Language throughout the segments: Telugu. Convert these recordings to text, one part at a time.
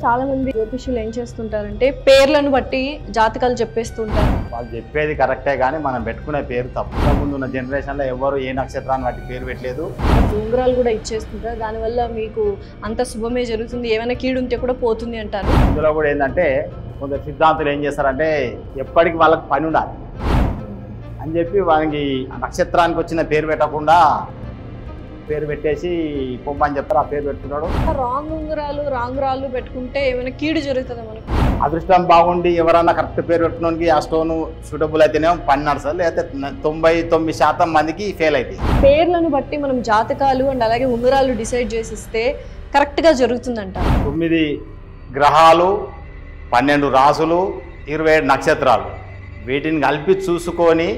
చాలా మంది జ్యోతిష్యులు ఏం చేస్తుంటారంటే పేర్లను బట్టి జాతకాలు చెప్పేస్తుంటారు. వాళ్ళు చెప్పేది కరెక్టే కానీ మనం పెట్టుకునే పేరు తప్పు. ముందు ఉన్న జనరేషన్లో ఎవరు ఏ నక్షత్రాన్ని బట్టి పేరు పెట్టలేదు. ఉంగరాలు కూడా ఇచ్చేస్తుంటారు. దానివల్ల మీకు అంత శుభమే జరుగుతుంది, ఏమైనా కీడు ఉంటే కూడా పోతుంది అంటారు. ఇందులో కూడా ఏంటంటే కొందరు సిద్ధాంతులు ఏం చేస్తారంటే ఎప్పటికి వాళ్ళకి పని ఉండాలి అని చెప్పి వాళ్ళకి నక్షత్రానికి వచ్చిన పేరు పెట్టకుండా పేరు పెట్టేసి పొమ్మని చెప్తారు. ఆ పేరు పెట్టుకున్నాడు. రాంగ్ ఉంగరాలు రాంగ్ రాళ్ళు పెట్టుకుంటే ఏమైనా కీడు జరుగుతుందా మనకు? అదృష్టం బాగుండి ఎవరన్నా కరెక్ట్ పేరు పెట్టుకోవడానికి ఆ స్టోన్ సూటబుల్ అయితేనేమో పని నడుస్తుంది, లేకపోతే 99% మందికి ఫెయిల్ అవుతాయి. పేర్లను బట్టి మనం జాతకాలు అండ్ అలాగే ఉంగరాలు డిసైడ్ చేసిస్తే కరెక్ట్గా జరుగుతుందంట. 9 గ్రహాలు, 12 రాసులు, 27 నక్షత్రాలు, వీటిని కలిపి చూసుకొని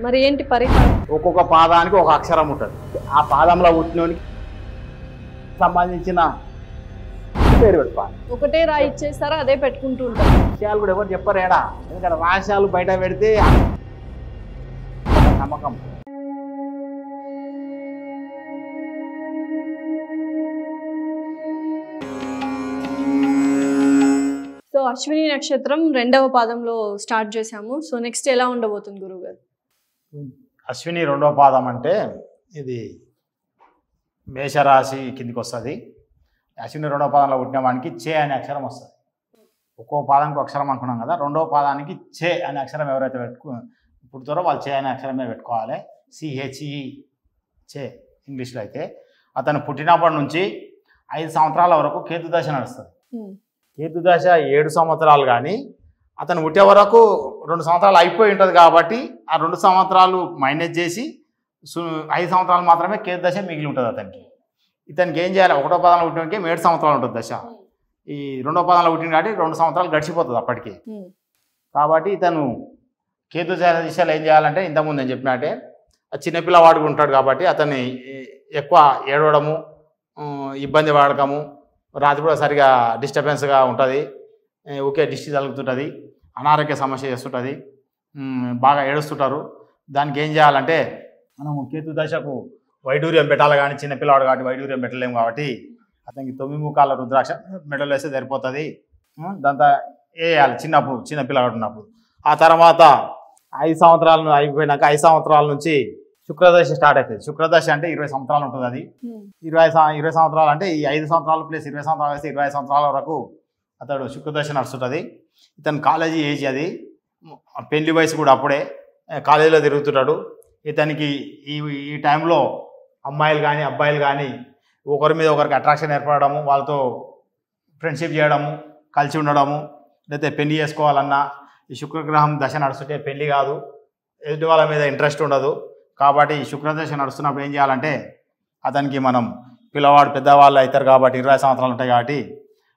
మరి ఏంటి పరిహారం? ఒక్కొక్క పాదానికి ఒక అక్షరం ఉంటుంది. ఆ పాదంలో పుట్టినోనికి సంబంధించిన పేరు పెట్టుకోవాలి. ఒకటే రాయి ఇచ్చేస్తారా, అదే పెట్టుకుంటూ ఉంటారు. విషయాలు కూడా ఎవరు చెప్పరు ఏడా, ఎందుకంటే రహస్యాలు బయట పెడితే నమ్మకం. సో అశ్విని నక్షత్రం 2వ పాదంలో స్టార్ట్ చేశాము. సో నెక్స్ట్ ఎలా ఉండబోతుంది గురువుగారు? అశ్విని 2వ పాదం అంటే ఇది మేషరాశి కిందికి వస్తుంది. అశ్విని 2వ పాదంలో పుట్టిన వానికి చే అనే అక్షరం వస్తుంది. ఒక్కో పాదానికి అక్షరం అనుకున్నాం కదా, 2వ పాదానికి చే అనే అక్షరం ఎవరైతే పుడతారో వాళ్ళు చే అనే అక్షరమే పెట్టుకోవాలి. CHE చే ఇంగ్లీష్లో. అయితే అతను పుట్టినప్పటి నుంచి 5 సంవత్సరాల వరకు కేతు దశ నడుస్తుంది. కేతు దశ 7 సంవత్సరాలు, కానీ అతను పుట్టే వరకు 2 సంవత్సరాలు అయిపోయి ఉంటుంది. కాబట్టి ఆ 2 సంవత్సరాలు మైనస్ చేసి 5 సంవత్సరాలు మాత్రమే కేతు దశ మిగిలి ఉంటుంది అతనికి. ఇతనికి ఏం చేయాలి? 1వ పాదంలో పుట్టినకి 7 సంవత్సరాలు ఉంటుంది దశ. ఈ 2వ పాదంలో పుట్టిన కాబట్టి 2 సంవత్సరాలు గడిచిపోతుంది అప్పటికి. కాబట్టి ఇతను కేతు దశలో ఏం చేయాలంటే, ఇంతకుముందు నేను చెప్పినట్టే చిన్నపిల్లవాడుగా ఉంటాడు కాబట్టి అతన్ని ఎక్కువ ఏడవడము, ఇబ్బంది పడకము, రాత్రి కూడా సరిగా డిస్టర్బెన్స్గా ఉంటుంది, ఓకే దిష్టి తగులుతుంటుంది, అనారోగ్య సమస్య చేస్తుంటుంది, బాగా ఏడుస్తుంటారు. దానికి ఏం చేయాలంటే, మనము కేతు దశకు వైడూర్యం పెట్టాలి. కానీ చిన్నపిల్లవాడు కాబట్టి వైడూర్యం పెట్టలేము కాబట్టి అతనికి 9 ముఖాల రుద్రాక్ష మెడలు వేస్తే సరిపోతుంది. దాంతో వేయాలి చిన్నపిల్లవాడు ఉన్నప్పుడు. ఆ తర్వాత 5 సంవత్సరాలు అయిపోయినాక 5 సంవత్సరాల నుంచి శుక్రదశ స్టార్ట్ అవుతుంది. శుక్రదశ అంటే 20 సంవత్సరాలు ఉంటుంది. అది 20 సంవత్సరాలు అంటే ఈ 5 సంవత్సరాలు ప్లస్ 20 సంవత్సరాలు వేస్తే 25 సంవత్సరాల వరకు అతడు శుక్రదశ నడుస్తుంటుంది. ఇతను కాలేజీ ఏజ్, అది పెళ్లి వయసు కూడా అప్పుడే, కాలేజీలో తిరుగుతుంటాడు. ఇతనికి ఈ టైంలో అమ్మాయిలు కానీ అబ్బాయిలు కానీ ఒకరి మీద ఒకరికి అట్రాక్షన్ ఏర్పడము, వాళ్ళతో ఫ్రెండ్షిప్ చేయడము, కలిసి ఉండడము, లేకపోతే పెళ్లి చేసుకోవాలన్నా ఈ శుక్రగ్రహం దశ నడుస్తుంటే పెళ్లి కాదు, ఎదుటి వాళ్ళ మీద ఇంట్రెస్ట్ ఉండదు. కాబట్టి ఈ శుక్రదశ నడుస్తున్నప్పుడు ఏం చేయాలంటే, అతనికి మనం పిల్లవాడు పెద్దవాళ్ళు అవుతారు కాబట్టి 20 సంవత్సరాలు ఉంటాయి కాబట్టి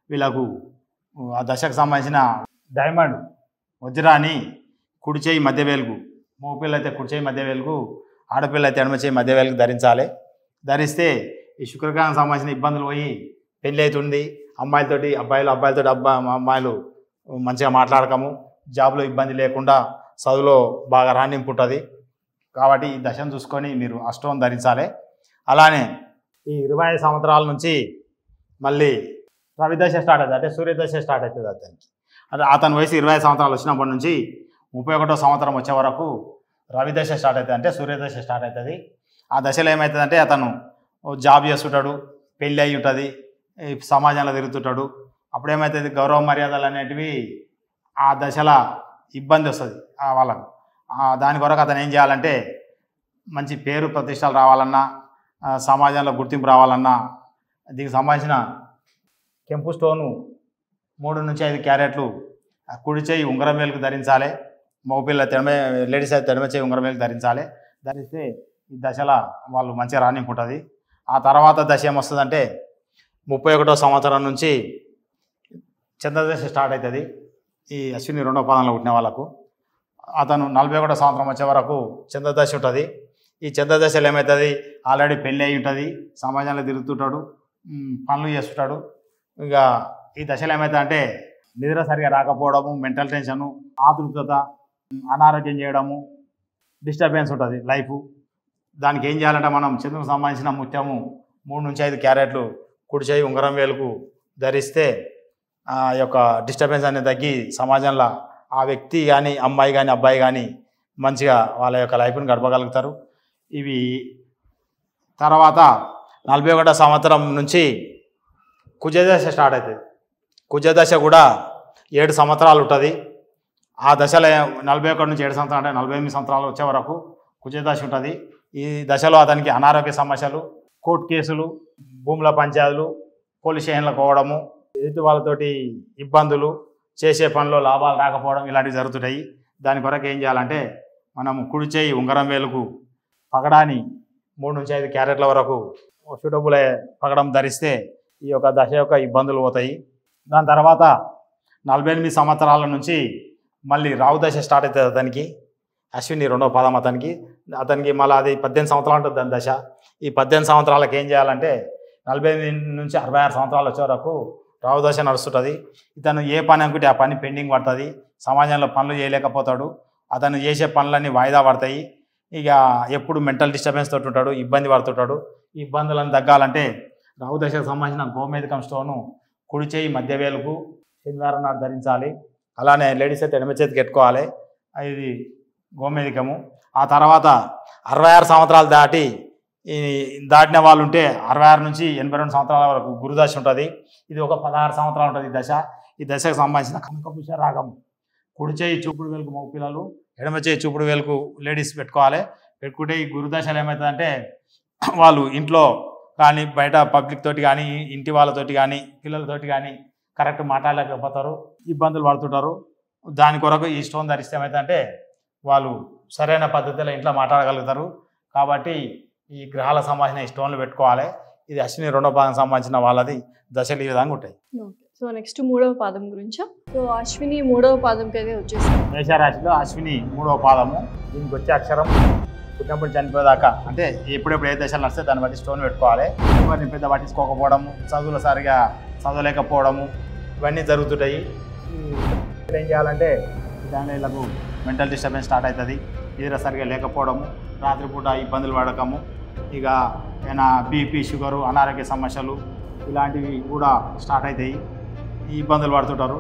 వీళ్ళకు ఆ దశకు సంబంధించిన డైమండ్ వజ్రాన్ని కుడి చేయి మధ్య వేలుగు, మగపిల్ల అయితే కుడి చేయి మధ్య వేలుగు, ఆడపిల్ల అయితే ఎడమ చేయి మధ్య వేలుగు ధరించాలి. ధరిస్తే ఈ శుక్రగ్రహం సంబంధించిన ఇబ్బందులు పోయి పెళ్ళి అవుతుంది. అమ్మాయిలతోటి అమ్మాయిలు మంచిగా మాట్లాడకము, జాబ్లో ఇబ్బంది లేకుండా చదువులో బాగా రాణింపు ఉంటుంది. కాబట్టి ఈ దశను చూసుకొని మీరు అష్టవం ధరించాలి. అలానే ఈ 25 సంవత్సరాల నుంచి మళ్ళీ రవిదశ స్టార్ట్ అవుతుంది, అంటే సూర్యదశ స్టార్ట్ అవుతుంది అతనికి. అంటే అతని వయసు 25 సంవత్సరాలు వచ్చినప్పటి నుంచి 31వ సంవత్సరం వచ్చే వరకు రవిదశ స్టార్ట్ అవుతుంది, అంటే సూర్యదశ స్టార్ట్ అవుతుంది. ఆ దశలో ఏమవుతుందంటే, అతను జాబ్ చేస్తుంటాడు, పెళ్ళి అయి ఉంటుంది, సమాజంలో తిరుగుతుంటాడు. అప్పుడు ఏమవుతుంది, గౌరవ మర్యాదలు అనేటివి ఆ దశలో ఇబ్బంది వస్తుంది వాళ్ళకు. దాని కొరకు అతను ఏం చేయాలంటే, మంచి పేరు ప్రతిష్టలు రావాలన్నా, సమాజంలో గుర్తింపు రావాలన్నా దీనికి సంబంధించిన కెంపు స్టోను 3 నుంచి 5 క్యారెట్లు కుడి చేయి ఉంగరం వేలుకు ధరించాలి. మగపిల్ల లేడీస్ అయితే ఎడమ చేయి ఉంగరం వేలుకు ధరించాలి. ధరిస్తే ఈ దశలో వాళ్ళు మంచిగా రాణింపు ఉంటుంది. ఆ తర్వాత దశ ఏమొస్తుందంటే, 31వ సంవత్సరం నుంచి చంద్రదశ స్టార్ట్ అవుతుంది. ఈ అశ్విని 2వ పాదంలో పుట్టిన వాళ్ళకు అతను 41వ సంవత్సరం వచ్చే వరకు చంద్రదశ ఉంటుంది. ఈ చంద్రదశలో ఏమవుతుంది, ఆల్రెడీ పెళ్ళి అయి ఉంటుంది, సమాజంలో తిరుగుతుంటాడు, పనులు చేస్తుంటాడు. ఇక ఈ దశలో ఏమవుతుందంటే, నిద్ర సరిగా రాకపోవడము, మెంటల్ టెన్షను, ఆతృతత, అనారోగ్యం చేయడము, డిస్టర్బెన్స్ ఉంటుంది లైఫ్. దానికి ఏం చేయాలంటే, మనం చంద్రుకు సంబంధించిన ముత్యము 3 నుంచి 5 క్యారెట్లు కుడి చేయి ఉంగరం వేలుకు ధరిస్తే ఆ యొక్క డిస్టర్బెన్స్ అనేది తగ్గి సమాజంలో ఆ వ్యక్తి కానీ అమ్మాయి కానీ అబ్బాయి కానీ మంచిగా వాళ్ళ యొక్క లైఫ్ని గడపగలుగుతారు. ఇవి తర్వాత 41వ సంవత్సరం నుంచి కుజదశ స్టార్ట్ అవుతుంది. కుజదశ కూడా 7 సంవత్సరాలు ఉంటుంది. ఆ దశలో 41 నుంచి 7 సంవత్సరాలు అంటే 48 సంవత్సరాలు వచ్చే వరకు కుజదశ ఉంటుంది. ఈ దశలో అతనికి అనారోగ్య సమస్యలు, కోర్టు కేసులు, భూముల పంచాయతీలు, పోలీస్ స్టేషన్లకు పోవడము, ఎదుటి వాళ్ళతోటి ఇబ్బందులు, చేసే పనిలో లాభాలు రాకపోవడం ఇలాంటివి జరుగుతుంటాయి. దాని కొరకు ఏం చేయాలంటే మనం కుడి చేయి ఉంగరం వేలుకు పగడాన్ని 3 నుంచి 5 క్యారెట్ల వరకు సూటబుల్ పగడం ధరిస్తే ఈ యొక్క దశ యొక్క ఇబ్బందులు పోతాయి. దాని తర్వాత 48 సంవత్సరాల నుంచి మళ్ళీ రావు దశ స్టార్ట్ అవుతుంది అతనికి. అశ్విని 2వ పాదం అతనికి మళ్ళీ అది 18 సంవత్సరాలు ఉంటుంది దాని దశ. ఈ 18 సంవత్సరాలకు ఏం చేయాలంటే 48 నుంచి 66 సంవత్సరాలు వచ్చే వరకు రావు దశ నడుస్తుంటుంది. ఇతను ఏ పని అనుకుంటే ఆ పని పెండింగ్ పడుతుంది. సమాజంలో పనులు చేయలేకపోతాడు. అతను చేసే పనులన్నీ వాయిదా పడతాయి. ఇక ఎప్పుడు మెంటల్ డిస్టర్బెన్స్ తోటి ఉంటాడు, ఇబ్బంది పడుతుంటాడు. ఈ ఇబ్బందులను తగ్గాలంటే రావు దశకు సంబంధించిన గోమేధికం స్టోను కుడి చేయి మధ్య వేలుకు శనివారం నాడు ధరించాలి. అలానే లేడీస్ అయితే ఎడమ చేతికి పెట్టుకోవాలి. ఇది గోమేధికము. ఆ తర్వాత 66 సంవత్సరాలు దాటిన వాళ్ళు ఉంటే 66 నుంచి 82 సంవత్సరాల వరకు గురుదశ ఉంటుంది. ఇది ఒక 16 సంవత్సరాలు ఉంటుంది ఈ దశ. ఈ దశకు సంబంధించిన కనకపుష్య రాగం కుడి చేయి చూపుడు వేలుకు మగ పిల్లలు, ఎడమ చేయి చూపుడు వేలుకు లేడీస్ పెట్టుకోవాలి. పెట్టుకుంటే ఈ గురుదశలు ఏమవుతుందంటే వాళ్ళు ఇంట్లో కానీ బయట పబ్లిక్ తోటి కానీ ఇంటి వాళ్ళతోటి కానీ పిల్లలతోటి కానీ కరెక్ట్ మాట్లాడలేకపోతారు, ఇబ్బందులు పడుతుంటారు. దాని కొరకు ఈ స్టోన్ ధరిస్తే ఏమవుతుందంటే వాళ్ళు సరైన పద్ధతిలో ఇంట్లో మాట్లాడగలుగుతారు. కాబట్టి ఈ గ్రహాల సంబంధించిన ఈ స్టోన్లు పెట్టుకోవాలి. ఇది అశ్విని 2వ పాదం సంబంధించిన వాళ్ళది దశలు ఈ విధంగా ఉంటాయి. సో నెక్స్ట్ 3వ పాదం గురించా? సో అశ్విని 3వ పాదంకి అయితే వచ్చేసాం. మేషరాశిలో అశ్విని 3వ పాదము. దీనికి వచ్చే అక్షరం పుట్టినప్పుడు చనిపోయేదాకా అంటే ఎప్పుడెప్పుడు ఏ దశలు నడిస్తే దాన్ని బట్టి స్టోన్ పెట్టుకోవాలి. ఇవన్నీ పెద్ద పట్టించుకోకపోవడము, చదువులు సరిగా చదవలేకపోవడము ఇవన్నీ జరుగుతుంటాయి. ఏం చేయాలంటే దానిలకు మెంటల్ డిస్టర్బెన్స్ స్టార్ట్ అవుతుంది. నిద్ర సరిగా లేకపోవడము, రాత్రిపూట ఇబ్బందులు పడకము, ఇక ఏమైనా బీపీ, షుగరు, అనారోగ్య సమస్యలు ఇలాంటివి కూడా స్టార్ట్ అవుతాయి. ఈ ఇబ్బందులు పడుతుంటారు.